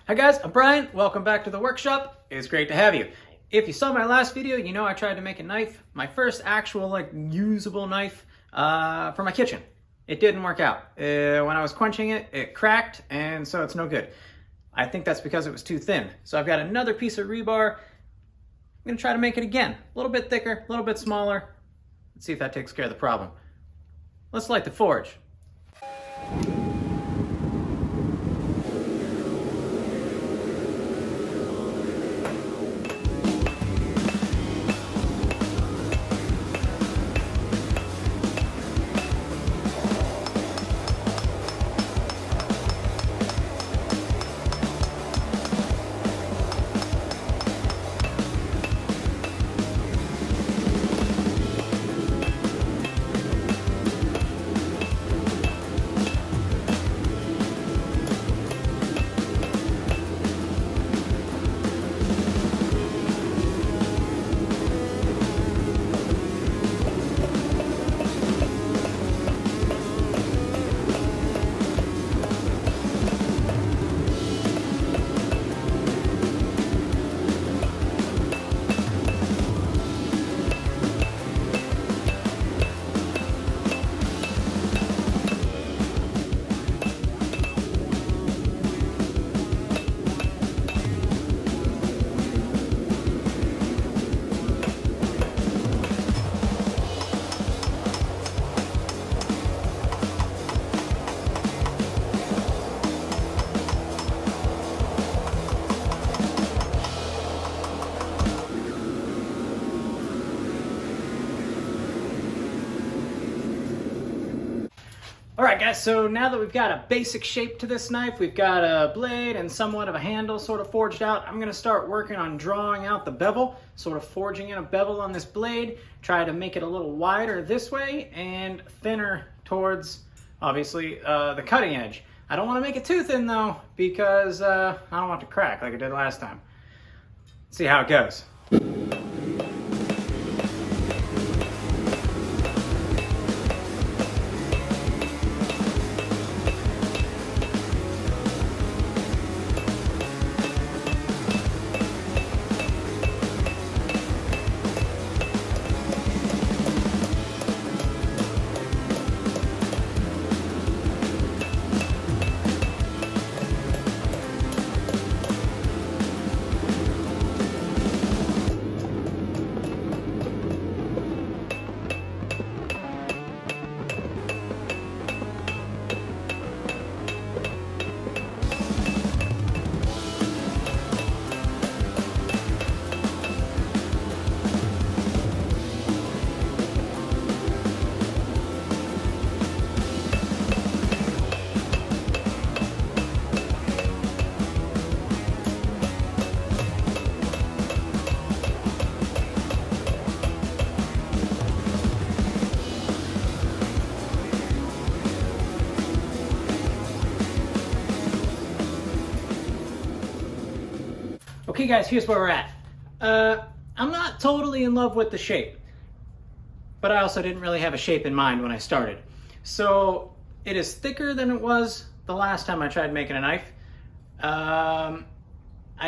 Hi guys, I'm Brian. Welcome back to the workshop. It's great to have you. If you saw my last video, you know I tried to make a knife, my first actual usable knife for my kitchen. It didn't work out. When I was quenching it, it cracked, and so it's no good. I think that's because it was too thin. So I've got another piece of rebar. I'm gonna try to make it again. A little bit thicker, a little bit smaller. Let's see if that takes care of the problem. Let's light the forge. Alright guys, so now that we've got a basic shape to this knife, we've got a blade and somewhat of a handle sort of forged out, I'm going to start working on drawing out the bevel, sort of forging in a bevel on this blade, try to make it a little wider this way and thinner towards, obviously, the cutting edge. I don't want to make it too thin though, because I don't want it to crack like I did last time. Let's see how it goes. Okay guys, here's where we're at. I'm not totally in love with the shape, but I also didn't really have a shape in mind when I started. So it is thicker than it was the last time I tried making a knife. I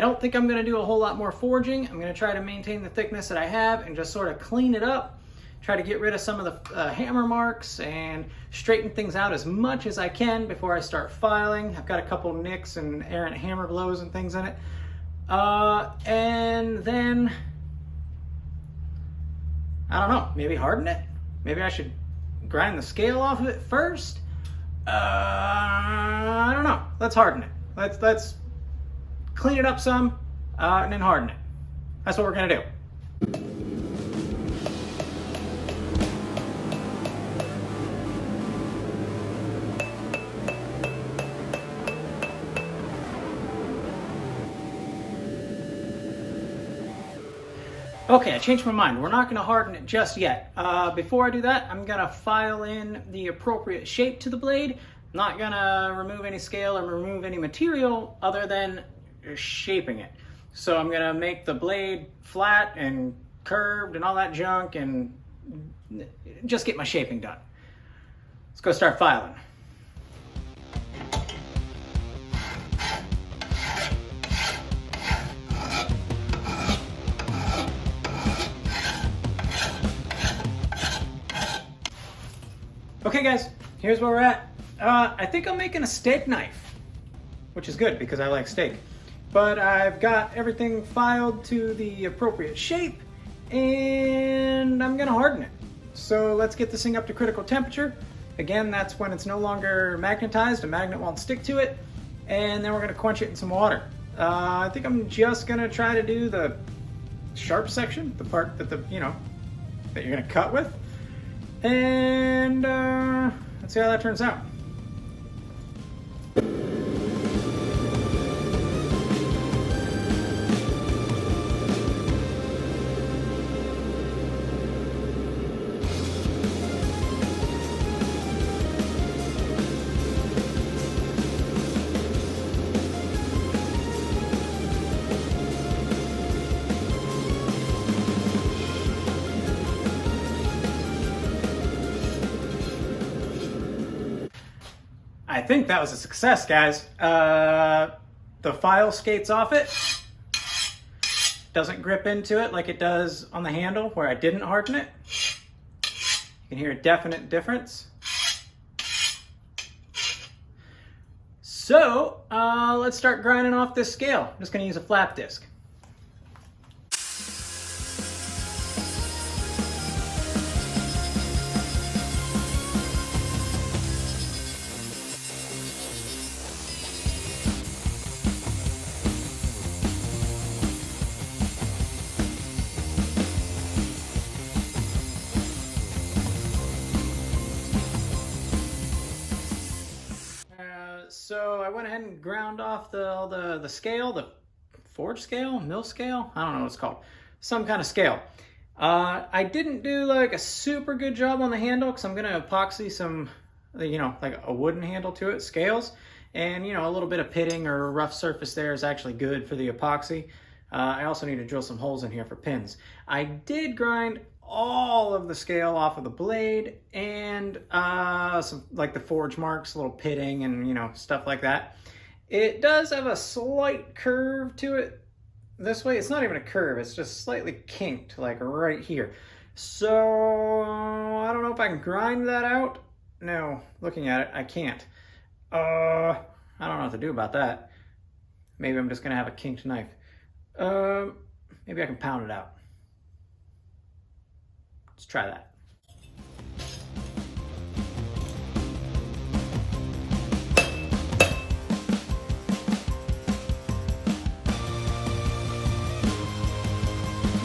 don't think I'm gonna do a whole lot more forging. I'm gonna try to maintain the thickness that I have and just sort of clean it up, try to get rid of some of the hammer marks and straighten things out as much as I can before I start filing. I've got a couple nicks and errant hammer blows and things in it. And then, I don't know, maybe harden it? Maybe I should grind the scale off of it first? I don't know. Let's harden it. Let's clean it up some, and then harden it. That's what we're gonna do. Okay, I changed my mind. We're not going to harden it just yet. Before I do that, I'm going to file in the appropriate shape to the blade. I'm not going to remove any scale or remove any material other than shaping it. So I'm going to make the blade flat and curved and all that junk and just get my shaping done. Let's go start filing. Okay guys, here's where we're at. I think I'm making a steak knife, which is good because I like steak. But I've got everything filed to the appropriate shape and I'm gonna harden it. So let's get this thing up to critical temperature. Again, that's when it's no longer magnetized, a magnet won't stick to it. And then we're gonna quench it in some water. I think I'm just gonna try to do the sharp section, the part that that you're gonna cut with. And let's see how that turns out. I think that was a success, guys. The file skates off it. Doesn't grip into it like it does on the handle where I didn't harden it. You can hear a definite difference. So let's start grinding off this scale. I'm just gonna use a flap disc. So I went ahead and ground off the scale, the forge scale, mill scale, I don't know what it's called, some kind of scale. I didn't do like a super good job on the handle because I'm gonna epoxy some, like a wooden handle to it, scales, and a little bit of pitting or rough surface there is actually good for the epoxy. I also need to drill some holes in here for pins. I did grind all of the scale off of the blade and some like the forge marks, a little pitting and stuff like that. It does have a slight curve to it this way. It's not even a curve, it's just slightly kinked like right here. So I don't know if I can grind that out. No, looking at it, I can't. I don't know what to do about that. Maybe I'm just gonna have a kinked knife. Maybe I can pound it out. Let's try that.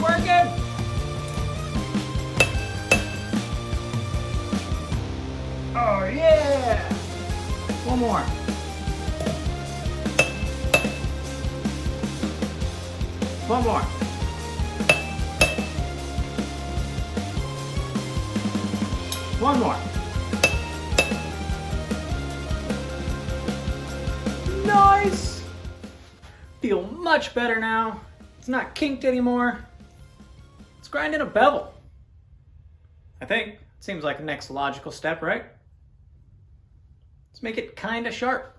Working! Oh yeah! One more. One more. One more. Nice! Feel much better now. It's not kinked anymore. Let's grind in a bevel. I think. Seems like the next logical step, right? Let's make it kinda sharp.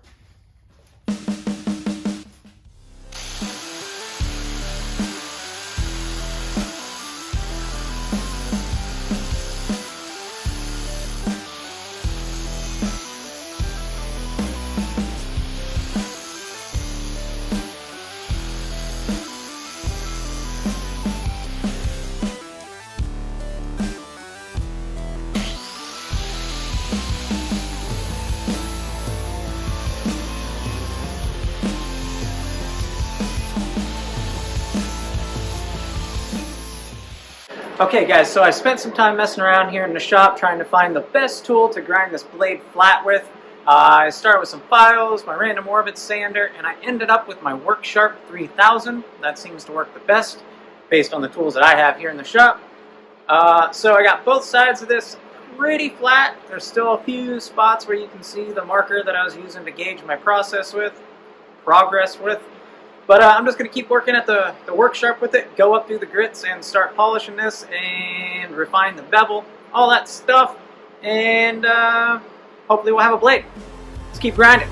Okay guys, so I spent some time messing around here in the shop trying to find the best tool to grind this blade flat with. I started with some files, my random orbit sander, and I ended up with my Work Sharp 3000. That seems to work the best based on the tools that I have here in the shop. So I got both sides of this pretty flat. There's still a few spots where you can see the marker that I was using to gauge my progress with. But I'm just going to keep working at the Work Sharp with it, go up through the grits and start polishing this and refine the bevel, all that stuff, and hopefully we'll have a blade. Let's keep grinding.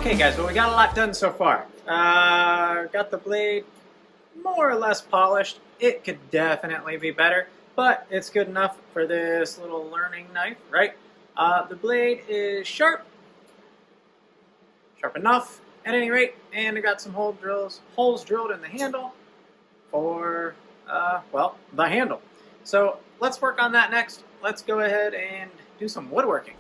Okay guys, well we got a lot done so far. Got the blade more or less polished. It could definitely be better, but it's good enough for this little learning knife, right? The blade is sharp enough at any rate, and I got some holes drilled in the handle for, well, the handle. So let's work on that next. Let's go ahead and do some woodworking.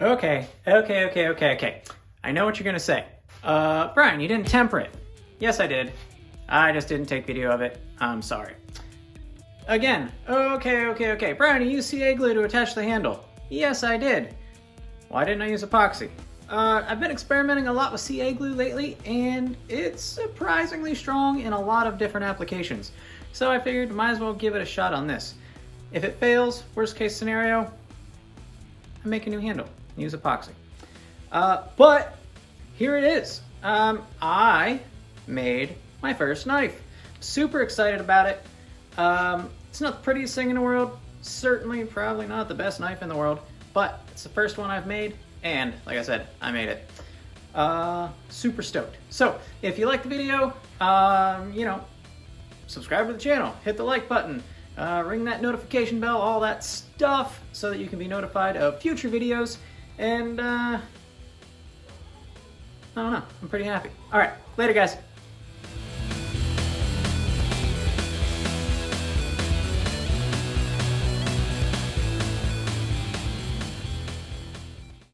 Okay. I know what you're gonna say. Brian, you didn't temper it. Yes, I did. I just didn't take video of it. I'm sorry. Again, okay. Brian, you used CA glue to attach the handle. Yes, I did. Why didn't I use epoxy? I've been experimenting a lot with CA glue lately, and it's surprisingly strong in a lot of different applications. So I figured might as well give it a shot on this. If it fails, worst case scenario, I make a new handle, use epoxy. But here it is. I made my first knife. Super excited about it. It's not the prettiest thing in the world. Certainly, probably not the best knife in the world, but it's the first one I've made, and like I said, I made it. Super stoked. So, if you like the video, subscribe to the channel, hit the like button, ring that notification bell, all that stuff, so that you can be notified of future videos, and I don't know, I'm pretty happy. All right, later guys.